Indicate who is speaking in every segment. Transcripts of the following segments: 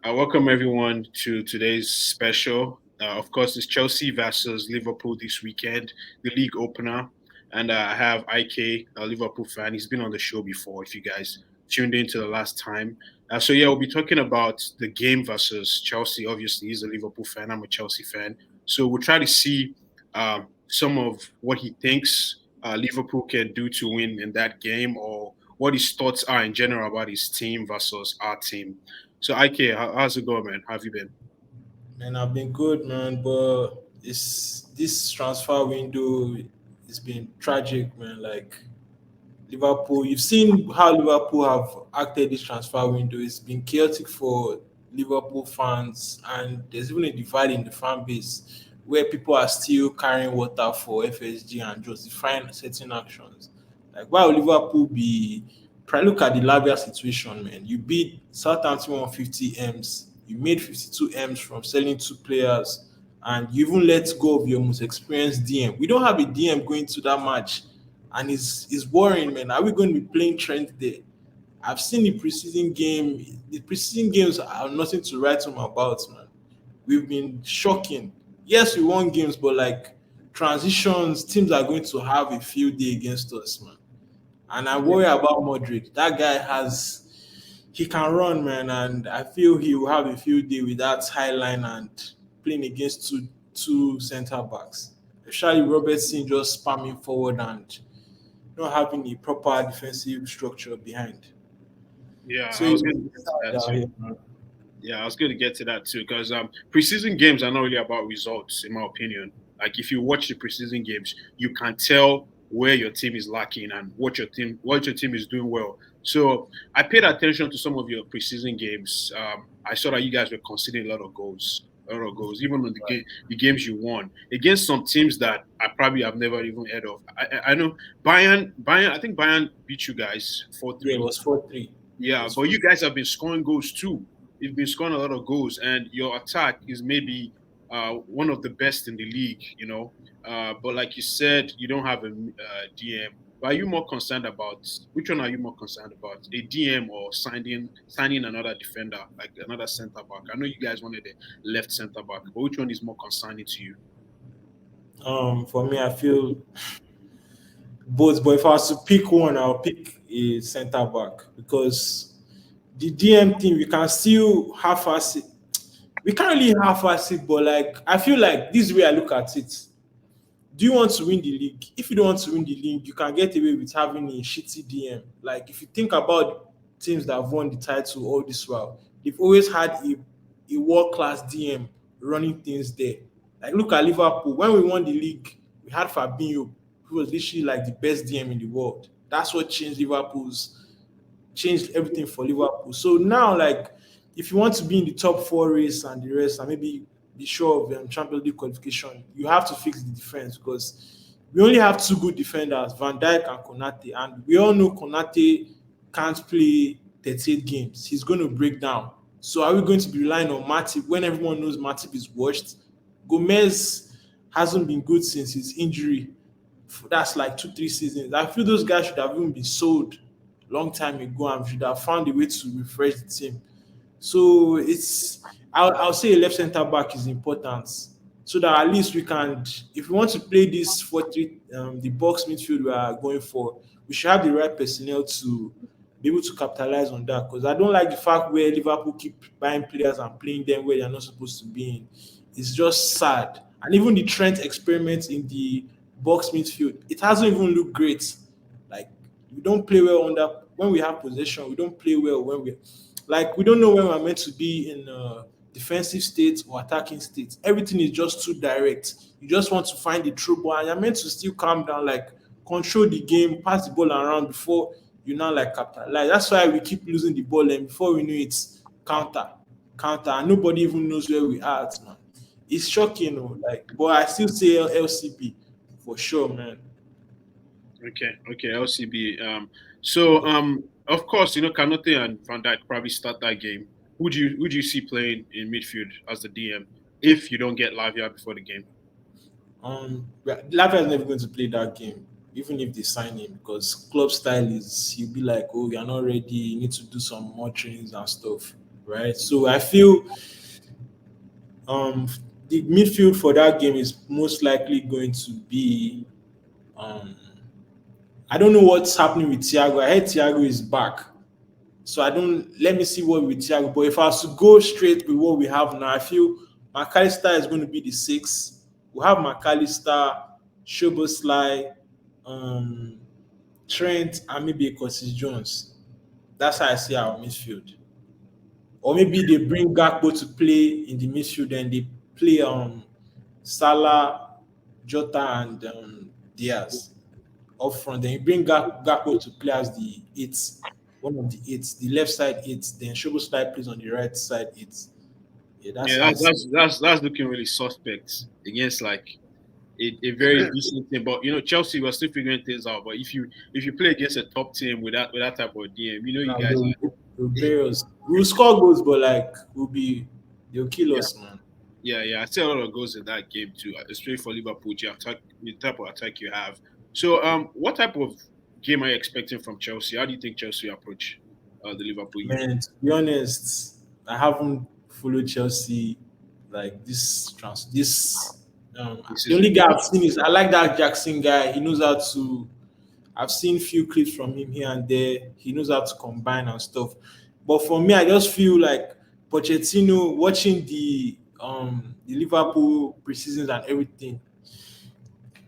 Speaker 1: Welcome everyone to today's special. Of course, it's Chelsea versus Liverpool this weekend, the league opener. And I have IK, a Liverpool fan. He's been on the show before, if you guys tuned in to the last time. We'll be talking about the game versus Chelsea. Obviously, he's a Liverpool fan. I'm a Chelsea fan. So we'll try to see some of what he thinks Liverpool can do to win in that game, or what his thoughts are in general about his team versus our team. So, IK, how's it going, man? How have you been?
Speaker 2: Man, I've been good, man, but it's this transfer window has been tragic, man. Like Liverpool, you've seen how Liverpool have acted this transfer window. It's been chaotic for Liverpool fans, and there's even a divide in the fan base where people are still carrying water for FSG and justifying certain actions. Like, why would Liverpool be? Try look at the Lavia situation, man. You beat Southampton 150 M's. You made 52 M's from selling two players, and you even let go of your most experienced DM. We don't have a DM going to that match, and it's worrying, man. Are we going to be playing Trent there? I've seen the preseason game. The preseason games are nothing to write home about, man. We've been shocking. Yes, we won games, but like transitions, teams are going to have a field day against us, man. And I worry about Modric. That guy he can run, man, and I feel he will have a field day with that high line and playing against two centre backs. Especially Robertson just spamming forward and not having a proper defensive structure behind.
Speaker 1: Yeah,
Speaker 2: So
Speaker 1: I was
Speaker 2: it's
Speaker 1: going to
Speaker 2: been
Speaker 1: get to
Speaker 2: sad
Speaker 1: that
Speaker 2: out
Speaker 1: too.
Speaker 2: here, man.
Speaker 1: Yeah, I was going to get to that too because preseason games are not really about results, in my opinion. Like if you watch the preseason games, you can tell where your team is lacking and what your team is doing well. So I paid attention to some of your preseason games. I saw that you guys were conceding a lot of goals, even on the games you won against some teams that I probably have never even heard of. I know Bayern. I think Bayern beat you guys four
Speaker 2: Yeah, it
Speaker 1: three.
Speaker 2: was 4-3. It
Speaker 1: Yeah,
Speaker 2: was
Speaker 1: but you
Speaker 2: 4-3.
Speaker 1: guys have been scoring goals too. You've been scoring a lot of goals, and your attack is maybe one of the best in the league. But like you said, you don't have a DM. But are you more concerned about which one are you more concerned about, a DM or signing another defender like another centre back? I know you guys wanted a left centre back, but which one is more concerning to you?
Speaker 2: For me, I feel both, but if I was to pick one, I'll pick a centre back because the DM thing we can still half-ass it. We can't really half-ass it, but like I feel like this way I look at it. Do you want to win the league? If you don't want to win the league, you can get away with having a shitty DM. Like if you think about teams that have won the title all this while, they've always had a world class DM running things there. Like look at Liverpool. When we won the league, we had Fabinho, who was literally like the best DM in the world. That's what changed everything for Liverpool. So now, like, if you want to be in the top four race and the rest, and maybe be sure of Champions League qualification, you have to fix the defense because we only have two good defenders, Van Dijk and Konate, and we all know Konate can't play 38 games. He's going to break down. So are we going to be relying on Matip when everyone knows Matip is washed? Gomez hasn't been good since his injury. That's like 2, 3 seasons. I feel those guys should have even been sold long time ago and should have found a way to refresh the team. So I'll say a left centre back is important so that at least we can, if we want to play this 4-3, the box midfield we are going for, we should have the right personnel to be able to capitalize on that. Because I don't like the fact where Liverpool keep buying players and playing them where they're not supposed to be in. It's just sad. And even the Trent experiment in the box midfield, it hasn't even looked great. Like we don't play well under when we have possession. We don't play well when we don't know when we're meant to be in defensive state or attacking state. Everything is just too direct. You just want to find the true ball, and you're meant to still calm down, like control the game, pass the ball around before you now like capitalize. That's why we keep losing the ball, and before we know it, counter, counter, and nobody even knows where we are at, man. It's shocking, like, but I still say LCB for sure, man.
Speaker 1: Okay, LCB. Of course, Kanote and Van Dijk probably start that game. Who do you see playing in midfield as the DM if you don't get Lavia before the game?
Speaker 2: Lavia is never going to play that game, even if they sign him, because club style is he'll be like, oh, you're not ready, you need to do some more trainings and stuff. right? So I feel um, the midfield for that game is most likely going to be. Um, I don't know what's happening with Thiago. I heard Thiago is back. So I don't let me see what with Thiago. But if I was to go straight with what we have now, I feel McAllister is going to be the six. We have McAllister, Szoboszlai, um, Trent, and maybe Curtis Jones. That's how I see our midfield. Or maybe they bring Gakpo to play in the midfield and they play Salah, Jota, and Diaz up front. Then you bring Gakpo to play as the eighth, one of the eights, the left side eight. Then Szoboszlai plays on the right side eight. Yeah, that's
Speaker 1: Yeah,
Speaker 2: how I
Speaker 1: that's
Speaker 2: see
Speaker 1: that's
Speaker 2: it.
Speaker 1: that's that's looking really suspect against like a very decent team. But Chelsea were still figuring things out. But if you play against a top team with that type of DM, you
Speaker 2: Now
Speaker 1: guys are
Speaker 2: they'll bury us. We'll score goals, but like they'll kill
Speaker 1: yeah
Speaker 2: us, man.
Speaker 1: yeah. I see a lot of goals in that game too, especially for Liverpool. The type of attack you have. So what type of game are you expecting from Chelsea? How do you think Chelsea approach the Liverpool game
Speaker 2: Man, to be honest, I haven't followed Chelsea like this.
Speaker 1: this
Speaker 2: The only
Speaker 1: season?
Speaker 2: guy I've seen is I like that Jackson guy. He knows how to. I've seen few clips from him here and there. He knows how to combine and stuff. But for me, I just feel like Pochettino watching the Liverpool preseasons and everything.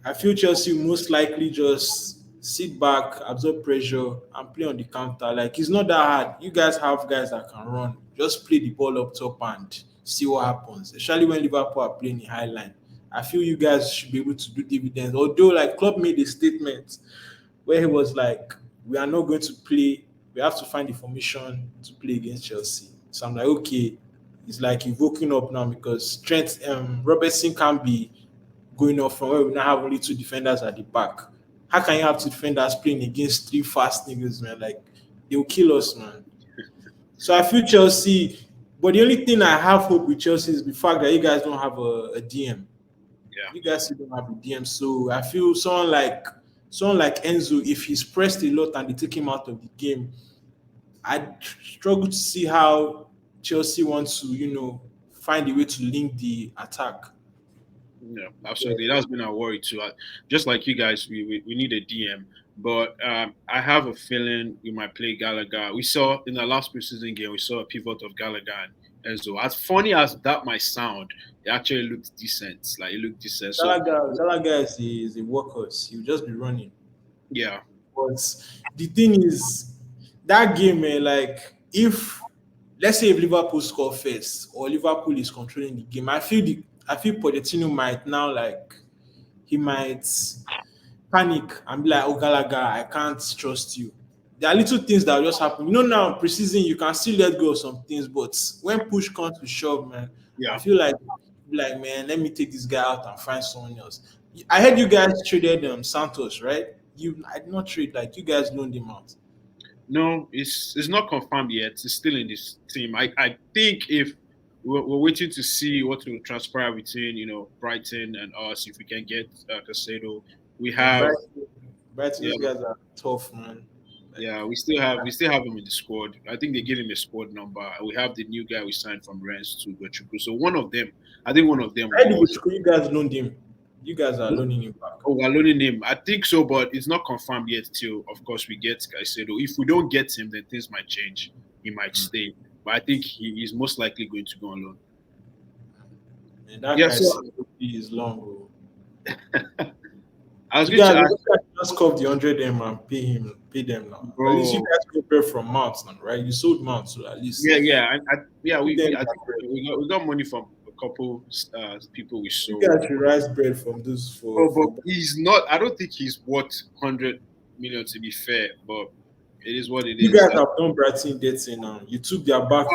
Speaker 2: I feel Chelsea will most likely just sit back, absorb pressure, and play on the counter. Like it's not that hard. You guys have guys that can run. Just play the ball up top and see what happens. Especially when Liverpool are playing in high line. I feel you guys should be able to do dividends. Although, like Klopp made a statement where he was like, "We are not going to play. We have to find the formation to play against Chelsea." So I'm like, okay, it's like you've woken up now because Trent Robertson can't be going off from where we now have only two defenders at the back. How can you have two defenders playing against three fast niggas, man? Like they'll kill us, man. So I feel Chelsea, but the only thing I have hope with Chelsea is the fact that you guys don't have a DM.
Speaker 1: Yeah.
Speaker 2: You guys still don't have a DM. So I feel someone like Enzo, if he's pressed a lot and they take him out of the game, I struggle to see how Chelsea wants to, find a way to link the attack.
Speaker 1: Yeah,
Speaker 2: Yeah.
Speaker 1: absolutely. That's been our worry too. Just like you guys, we need a DM. But I have a feeling we might play Gallagher. We saw in the last preseason game, we saw a pivot of Gallagher and Enzo. As funny as that might sound, it actually looked decent. Like it looked decent. So
Speaker 2: Gallagher is a workhorse. He'll just be running.
Speaker 1: yeah,
Speaker 2: But the thing is, that game, like if let's say if Liverpool score first or Liverpool is controlling the game, I feel Pochettino might now like he might panic and be like, "Oh Gallagher, I can't trust you." There are little things that will just happen. Now preseason you can still let go of some things, but when push comes to shove, man, I
Speaker 1: yeah.
Speaker 2: feel like man, let me take this guy out and find someone else. I heard you guys traded Santos, right? I did not trade, like you guys loaned him out.
Speaker 1: No, it's not confirmed yet. It's still in this team. I think if we're waiting to see what will transpire between Brighton and us if we can get Casado. We
Speaker 2: Man,
Speaker 1: have
Speaker 2: Brighton,
Speaker 1: yeah
Speaker 2: those guys are tough, man. Like
Speaker 1: yeah we still have him in the squad. I think they gave him a squad number. We have the new guy we signed from Rennes to Gochuku. So one of them, I think one of them will
Speaker 2: I heard
Speaker 1: go.
Speaker 2: you guys loaned him. You guys are loaning him back.
Speaker 1: Oh, we're loaning him. I think so, but it's not confirmed yet. Till of course we get Caicedo. If we don't get him, then things might change. He might stay, but I think he is most likely going to go on loan.
Speaker 2: And that
Speaker 1: Yeah.
Speaker 2: guy
Speaker 1: So
Speaker 2: is long, bro.
Speaker 1: I was
Speaker 2: You
Speaker 1: going
Speaker 2: guys,
Speaker 1: to ask,
Speaker 2: you guys just cop the 100 M and pay them now. At least you
Speaker 1: bro.
Speaker 2: guys compare from Mount now, right? You sold Mount, so at
Speaker 1: Yeah,
Speaker 2: least
Speaker 1: yeah, yeah.
Speaker 2: give
Speaker 1: We
Speaker 2: them
Speaker 1: I
Speaker 2: their
Speaker 1: think
Speaker 2: bread.
Speaker 1: we got money from a couple people we
Speaker 2: You
Speaker 1: sold.
Speaker 2: guys should rise bread from those for
Speaker 1: But
Speaker 2: for
Speaker 1: he's not. I don't think he's worth 100 million to be fair. But it is what it
Speaker 2: you
Speaker 1: is.
Speaker 2: guys have done Brighton dirty now. You took
Speaker 1: How?
Speaker 2: their back,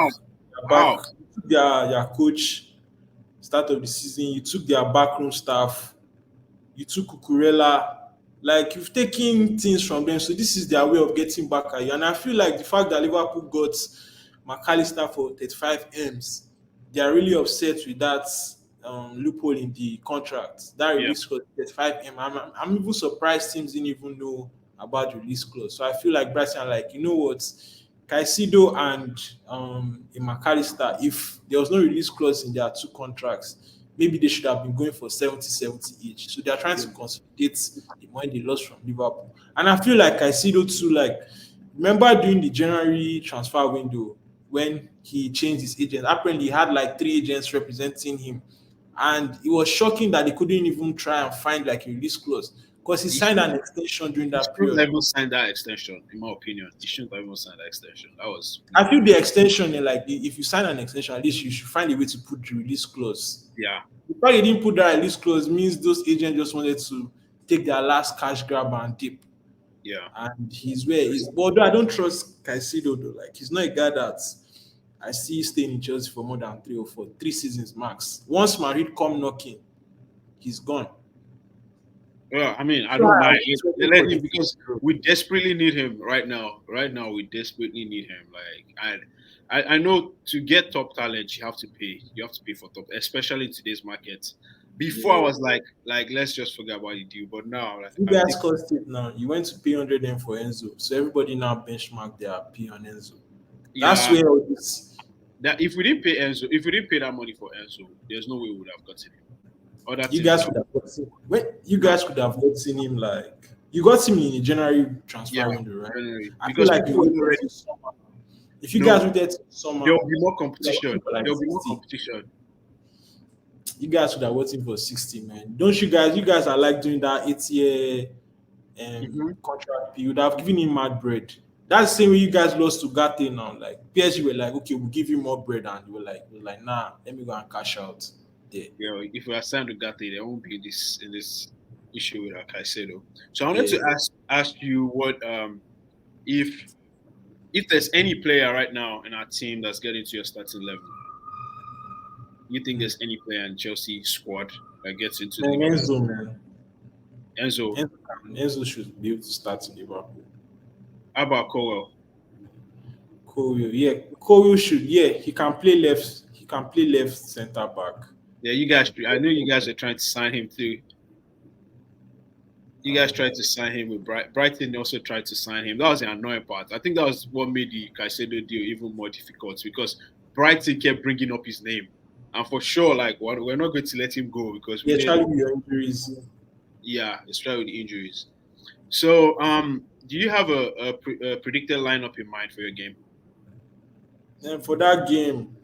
Speaker 1: How?
Speaker 2: you took their coach start of the season, you took their backroom staff, you took Cucurella. Like you've taken things from them, so this is their way of getting back at you. And I feel like the fact that Liverpool got McAllister for 35 M's, they are really upset with that loophole in the contract. That
Speaker 1: Yeah.
Speaker 2: release clause 35 M. I'm even surprised teams didn't even know about the release clause. So I feel like Brighton are like, you know what, Caicedo and McAllister, if there was no release clause in their two contracts, maybe they should have been going for 70 each. So they are trying
Speaker 1: Yeah.
Speaker 2: to consolidate the money they lost from Liverpool. And I feel like Caicedo too, like, remember during the January transfer window when he changed his agent, apparently he had like three agents representing him. And it was shocking that they couldn't even try and find like a release clause because he
Speaker 1: He
Speaker 2: signed an
Speaker 1: shouldn't,
Speaker 2: extension during
Speaker 1: he
Speaker 2: that
Speaker 1: shouldn't
Speaker 2: period.
Speaker 1: have even signed that extension, in my opinion. He shouldn't have even signed that extension. That was
Speaker 2: I feel the extension, like if you sign an extension, at least you should find a way to put the release clause.
Speaker 1: yeah,
Speaker 2: The fact they didn't put that release clause means those agents just wanted to take their last cash grab and dip.
Speaker 1: yeah.
Speaker 2: And he's where he's. But although I don't trust Caicedo though, like he's not a guy that I see staying in Chelsea for more than 3 or 4 3 seasons max. Once Madrid come knocking, he's gone.
Speaker 1: Well, I mean, I
Speaker 2: So
Speaker 1: don't
Speaker 2: I
Speaker 1: mind.
Speaker 2: was waiting
Speaker 1: Let
Speaker 2: for
Speaker 1: him
Speaker 2: the
Speaker 1: because
Speaker 2: fix, bro.
Speaker 1: we desperately need him right now. Right now, we desperately need him. Like I know to get top talent, you have to pay. You have to pay for top, especially in today's market. Before I
Speaker 2: Yeah.
Speaker 1: was like let's just forget about the deal. But now, like,
Speaker 2: You
Speaker 1: I
Speaker 2: guys
Speaker 1: think
Speaker 2: cost it now. You went to pay 100 M for Enzo. So everybody now benchmark their P on Enzo. That's
Speaker 1: yeah,
Speaker 2: where all this.
Speaker 1: that if we didn't pay Enzo, if we didn't pay that money for Enzo, there's no way we would have gotten him. Other
Speaker 2: You
Speaker 1: teams
Speaker 2: guys
Speaker 1: that
Speaker 2: could have gotten when you
Speaker 1: no,
Speaker 2: guys could have gotten him like you got him in a January
Speaker 1: yeah,
Speaker 2: transfer window, right?
Speaker 1: January
Speaker 2: I feel
Speaker 1: because
Speaker 2: like
Speaker 1: people
Speaker 2: you
Speaker 1: will
Speaker 2: waited
Speaker 1: already
Speaker 2: till summer. If you guys
Speaker 1: know
Speaker 2: waited till summer,
Speaker 1: there will be more
Speaker 2: you are
Speaker 1: competition.
Speaker 2: waiting for like
Speaker 1: There will be more
Speaker 2: 60.
Speaker 1: competition.
Speaker 2: You guys would have waiting for 60, man. Don't you guys? You guys are like doing that 8 year
Speaker 1: Hmm.
Speaker 2: contract. You would have given him mad bread. That's the same way you guys lost to Gate now. Like PSG were like, okay, we'll give you more bread, and you were like, nah, let me go and cash out there.
Speaker 1: You know, if we are signed to Gatti, there won't be this issue with Caicedo. So I wanted to
Speaker 2: Yeah.
Speaker 1: ask you what if if there's any player right now in our team that's getting to your starting level, you think there's any player in Chelsea squad that gets into the
Speaker 2: Man,
Speaker 1: Liverpool?
Speaker 2: Enzo, man.
Speaker 1: Enzo,
Speaker 2: Enzo should be able to start in Liverpool.
Speaker 1: how about Cowell?
Speaker 2: Koyo, yeah, Koyo should, yeah, he can play left. He can play left center back.
Speaker 1: Yeah, you guys. I know you guys are trying to sign him too. You guys
Speaker 2: Um,
Speaker 1: tried to sign him with Brighton. Also tried to sign him. That was the annoying part. I think that was what made the Caicedo deal even more difficult because Brighton kept bringing up his name, and for sure, like we're not going to let him go because we
Speaker 2: yeah,
Speaker 1: know,
Speaker 2: Charlie with your injuries.
Speaker 1: yeah, especially with the injuries. So, do you have a predicted lineup in mind for your game?
Speaker 2: And for that game,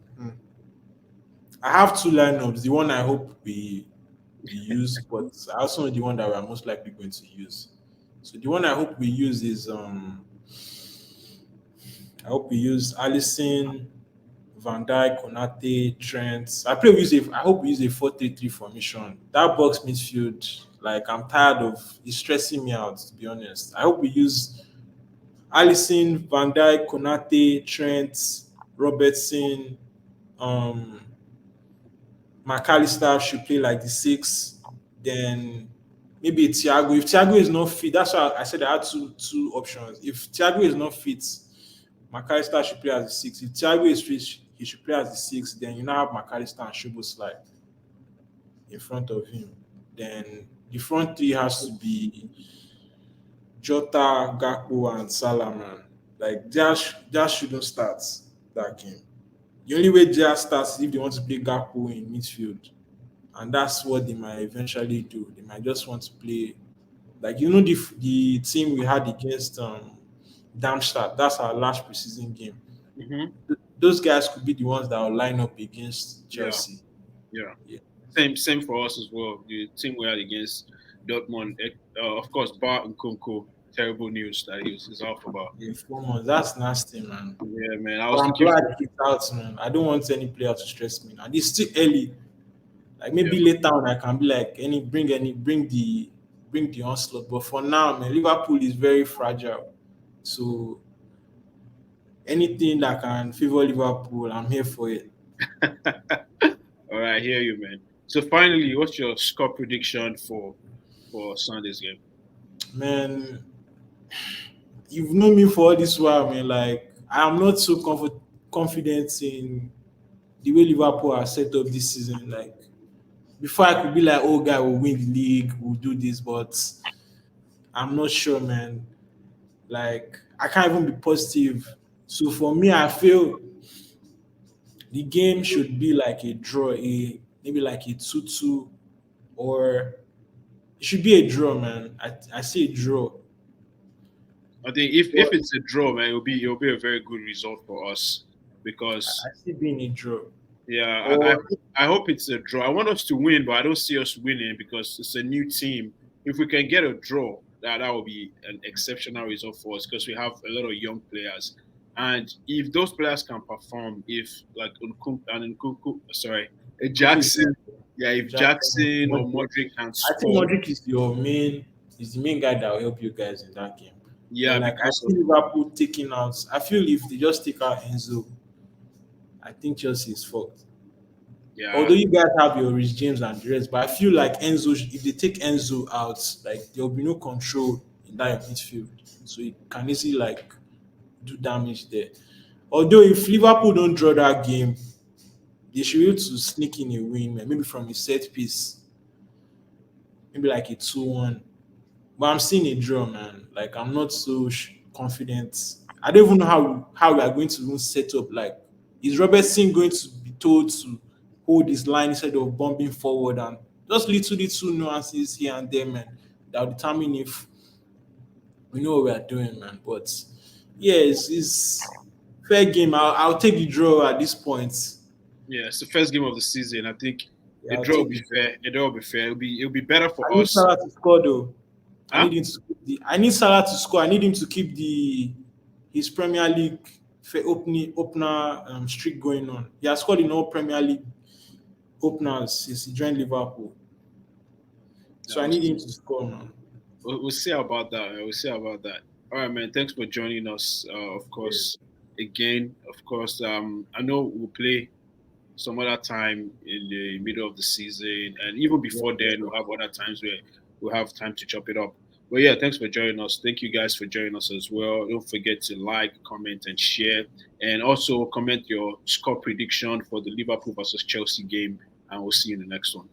Speaker 2: I have two lineups. The one I hope we use, but I also know the one that we're most likely going to use. So the one I hope we use is I hope we use Allison, Van Dijk, Konate, Trent. I hope we use a 4-3-3 formation. That box midfield, like I'm tired of it's stressing me out to be honest. I hope we use Allison, Van Dijk, Konate, Trent, Robertson, um, McAllister should play like the six. Then maybe Thiago. If Thiago is not fit, that's why I said I had two options. If Thiago is not fit, McAllister should play as the six. If Thiago is fit, he should play as the six. Then you now have McAllister and Szoboszlai in front of him. Then the front three has to be Jota, Gakpo, and Salah, man. Like Diaz shouldn't start that game. The only way Diaz starts is if they want to play Gakpo in midfield, and that's what they might eventually do. They might just want to play like the team we had against Darmstadt. That's our last preseason game.
Speaker 1: Hmm.
Speaker 2: Those guys could be the ones that will line up against
Speaker 1: Yeah,
Speaker 2: Chelsea.
Speaker 1: yeah.
Speaker 2: Yeah,
Speaker 1: Same for us as well. The team we had against Dortmund, of course, Bar and Kunku. Terrible news that he's off about.
Speaker 2: yeah, 4 months. That's nasty, man.
Speaker 1: Yeah, man. I
Speaker 2: But
Speaker 1: was
Speaker 2: I'm
Speaker 1: looking
Speaker 2: glad
Speaker 1: for.
Speaker 2: he's out, man. I don't want any player to stress me. And it's still early. Like
Speaker 1: Yeah.
Speaker 2: maybe later on, I can be like bring the onslaught. But for now, man, Liverpool is very fragile. So anything that can favor Liverpool, I'm here for it.
Speaker 1: All right, I hear you, man. So finally, what's your score prediction for Sunday's game?
Speaker 2: Man, you've known me for all this while, man. Like I'm not so confident in the way Liverpool are set up this season. Like before, I could be like, "Oh, guy, will win the league. We'll do this," but I'm not sure, man. Like I can't even be positive So for me, I feel the game should be like a draw, a maybe like a 2-2, or it should be a draw, man. I see a draw.
Speaker 1: I think if
Speaker 2: But
Speaker 1: it's a draw, man, it'll be a very good result for us because
Speaker 2: I see being a draw.
Speaker 1: yeah,
Speaker 2: Or
Speaker 1: I hope it's a draw. I want us to win, but I don't see us winning because it's a new team. If we can get a draw, that will be an exceptional result for us because we have a lot of young players. And if those players can perform, if like Nkunku, sorry,
Speaker 2: cookies
Speaker 1: Jackson, yeah, if
Speaker 2: Jackson,
Speaker 1: Jackson or
Speaker 2: Modric.
Speaker 1: Modric can
Speaker 2: I think
Speaker 1: score,
Speaker 2: Modric is the main guy that will help you guys in that game. But
Speaker 1: yeah,
Speaker 2: like I
Speaker 1: because
Speaker 2: see
Speaker 1: of
Speaker 2: Liverpool taking out. I feel if they just take out Enzo, I think Chelsea is fucked.
Speaker 1: yeah,
Speaker 2: Although you guys have your Rich James and the rest, but I feel like Enzo, if they take Enzo out, like there will be no control in that midfield, so it can easily like do damage there. Although if Liverpool don't draw that game, they should be able to sneak in a win, maybe from a set piece, maybe like a 2-1. But I'm seeing a draw, man. Like I'm not so confident. I don't even know how we are going to even set up. Like, is Robertson going to be told to hold his line instead of bumping forward, and just little nuances here and there, man, that will determine if we know what we are doing, man. But yeah, it's fair game. I'll take the draw at this point.
Speaker 1: yeah, it's the first game of the season. I think
Speaker 2: Yeah,
Speaker 1: a
Speaker 2: I'll
Speaker 1: draw will
Speaker 2: take
Speaker 1: be
Speaker 2: the draw.
Speaker 1: fair. A draw will be fair. It'll be better
Speaker 2: I
Speaker 1: for
Speaker 2: need
Speaker 1: us.
Speaker 2: Salah to score though. I
Speaker 1: Huh?
Speaker 2: need him to keep the. I need Salah to score. I need him to keep the his Premier League opener streak going on. He has scored in all Premier League openers since he joined Liverpool.
Speaker 1: Yeah,
Speaker 2: So I need him to score, man.
Speaker 1: we'll see about that. We'll see about that. All right, man. Thanks for joining us. Of
Speaker 2: Yeah,
Speaker 1: course, again, of course. I know we'll play some other time in the middle of the season, and even
Speaker 2: yeah,
Speaker 1: before
Speaker 2: yeah.
Speaker 1: then, we'll have other times where we'll have time to chop it up. But yeah, thanks for joining us. Thank you guys for joining us as well. Don't forget to like, comment, and share, and also comment your score prediction for the Liverpool versus Chelsea game. And we'll see you in the next one.